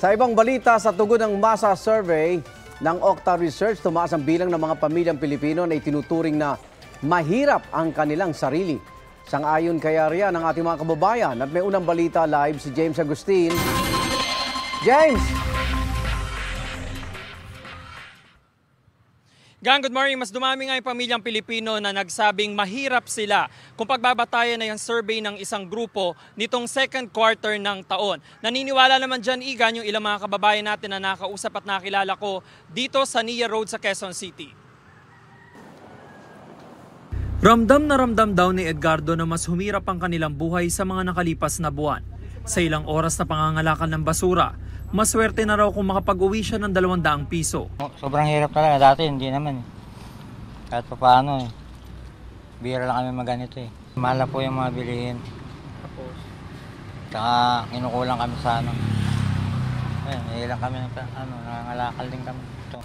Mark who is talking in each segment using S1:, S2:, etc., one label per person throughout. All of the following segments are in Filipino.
S1: Sa ibang balita, sa tugon ng masa survey ng Okta Research, tumaas ang bilang ng mga pamilyang Pilipino na itinuturing na mahirap ang kanilang sarili. Sang-ayon kaya riyan ang ating mga kababayan at may unang balita live si James Agustin. James!
S2: Gang, good morning. Mas dumami nga yung pamilyang Pilipino na nagsabing mahirap sila kung pagbabatayan na yung survey ng isang grupo nitong second quarter ng taon. Naniniwala naman dyan, Igan, yung ilang mga kababayan natin na nakausap at nakilala ko dito sa Nia Road sa Quezon City. Ramdam na ramdam daw ni Edgardo na mas humirap ang kanilang buhay sa mga nakalipas na buwan. Sa ilang oras na pangangalakan ng basura, maswerte na raw kung makapag-uwi siya ng 200 piso.
S3: Sobrang hirap talaga. Dati hindi naman eh. Kahit pa paano eh. Bira lang kami maganito eh. Mahal po yung mga bilihin. Tapos? Saka kinukulang kami sa ano. Ayun, ilang kami nangangalakal din kami. Ito.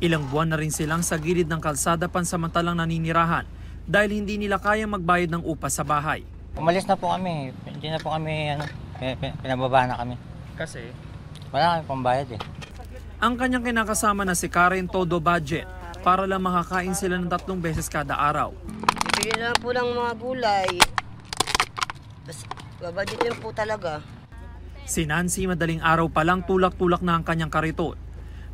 S2: Ilang buwan na rin silang sa gilid ng kalsada pansamantalang naninirahan dahil hindi nila kayang magbayad ng upa sa bahay.
S3: Umalis na po kami. Hindi na po kami pinababa na kami.
S2: Kasi?
S3: Wala kami pambayad eh.
S2: Ang kanyang kinakasama na si Karen todo budget para lang makakain sila ng 3 beses kada araw.
S4: Bibili na po ng mga gulay. Bas, babudget yun po talaga.
S2: Si Nancy madaling araw pa lang tulak-tulak na ang kanyang kariton.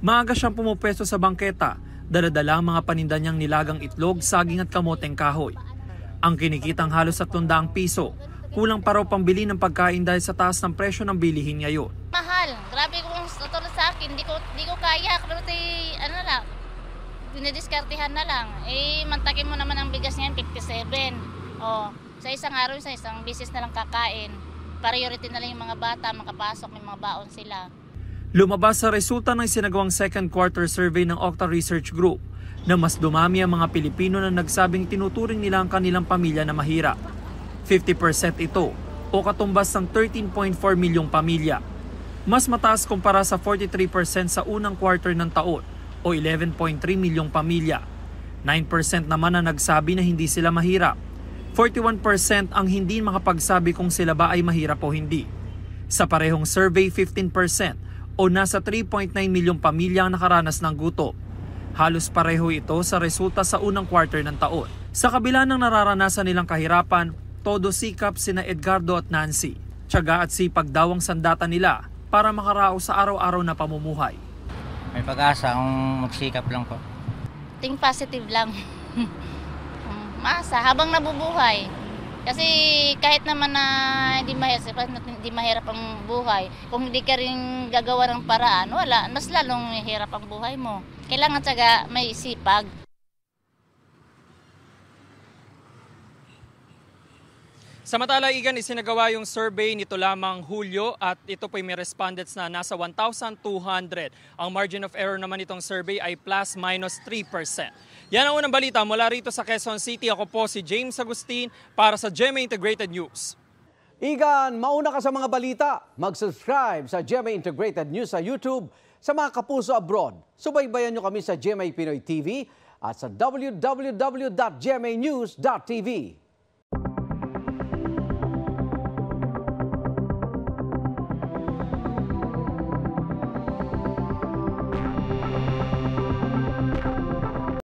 S2: Maaga siyang pumupwesto sa bangketa, daladala ang mga paninda niyang nilagang itlog, saging at kamoteng kahoy. Ang kinikitang halos 300 piso, kulang pa raw pambili ng pagkain dahil sa taas ng presyo ng bilihin ngayon.
S5: Mahal. Grabe kung tutulong sa akin. Di ko kaya. Pero ano lang, dinidiskartihan na lang. Mantakin mo naman ang bigas niyan, 57. Sa isang araw, sa isang bisis na lang kakain. Priority na lang yung mga bata, makapasok, may mga baon sila.
S2: Lumabas sa resulta ng sinagawang second quarter survey ng Okta Research Group na mas dumami ang mga Pilipino na nagsabing tinuturing nila ang kanilang pamilya na mahirap. 50% ito o katumbas ng 13.4 milyong pamilya. Mas mataas kumpara sa 43% sa unang quarter ng taon o 11.3 milyong pamilya. 9% naman na nagsabi na hindi sila mahirap. 41% ang hindi makapagsabi kung sila ba ay mahirap o hindi. Sa parehong survey, 15% o nasa 3.9 milyong pamilya ang nakaranas ng gutom. Halos pareho ito sa resulta sa unang quarter ng taon. Sa kabila ng nararanasan nilang kahirapan, todo sikap sina Edgardo at Nancy. Tiyaga at sipag daw ang sandata nila para makaraos sa araw-araw na pamumuhay.
S3: May pag-asa kung magsikap lang po.
S5: Think positive lang. Masa, habang nabubuhay. Kasi kahit naman na hindi mahirap ang buhay, kung hindi ka rin gagawa ng paraan, wala, mas lalong hirap ang buhay mo. Kailangan tiyaga, may sipag.
S2: Samantala, Igan, isinagawa yung survey nito lamang Hulyo at ito po may respondents na nasa 1,200. Ang margin of error naman itong survey ay plus-3%. Yan ang unang balita mula rito sa Quezon City. Ako po si James Agustin para sa GMA Integrated News.
S1: Igan, mauna ka sa mga balita. Mag-subscribe sa GMA Integrated News sa YouTube. Sa mga kapuso abroad, subaybayan nyo kami sa GMA Pinoy TV at sa www.gmanews.tv.